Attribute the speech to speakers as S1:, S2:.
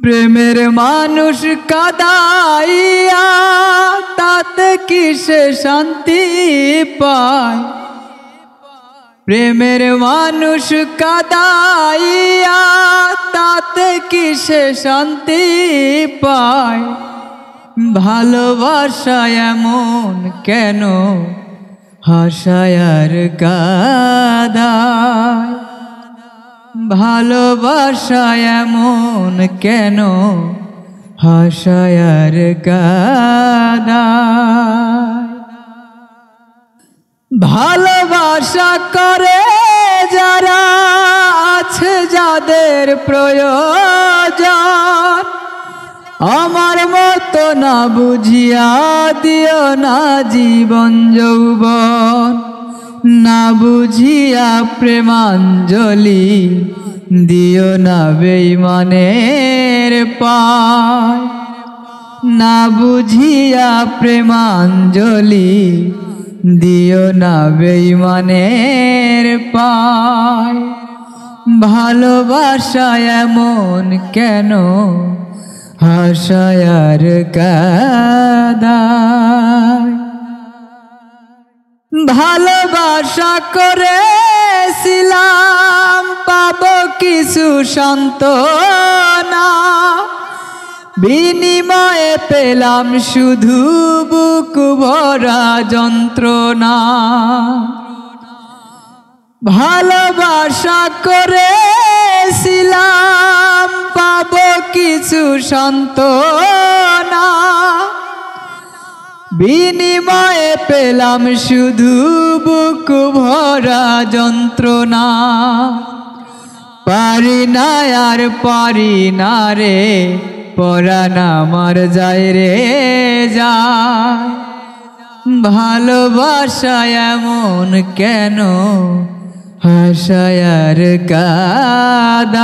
S1: প্রেমের মানুষ কাদাইয়া তাতে কিসে শান্তি পায়। প্রেমের মানুষ কাদাইয়া তাতে কিসে শান্তি পায়। ভালোবাসা এমন কেন হাসায় আর কাঁদায়। ভালোবাসা এমন কেন হাসায় আর কাঁদায়। ভালোবাসা করে যারা আছে যাদের প্রয়োজন, আমার মতো না বুঝিয়া দিও না জীবন যৌবন। না বুঝিয়া প্রেমাঞ্জলি দিও না বেঈমানের পায়। না বুঝিয়া প্রেমাঞ্জলি দিও না বেঈমানের পায়। ভালোবাসা এমন কেন হাসায় আর কাঁদায়। ভালোবাসা করেছিলাম পাবো কিছু সান্ত্বনা, বিনিময়ে পেলাম শুধু বুক ভরা যন্ত্রণা। ভালোবাসা করেছিলাম পাবো কিছু সান্ত্বনা, বিনিময়ে পেলাম শুধু বুক ভরা যন্ত্রণা। পারি না আর পারি না রে পরাণ আমার যায় রে যায়। ভালোবাসা এমন কেন হাসায় আর কাঁদায়।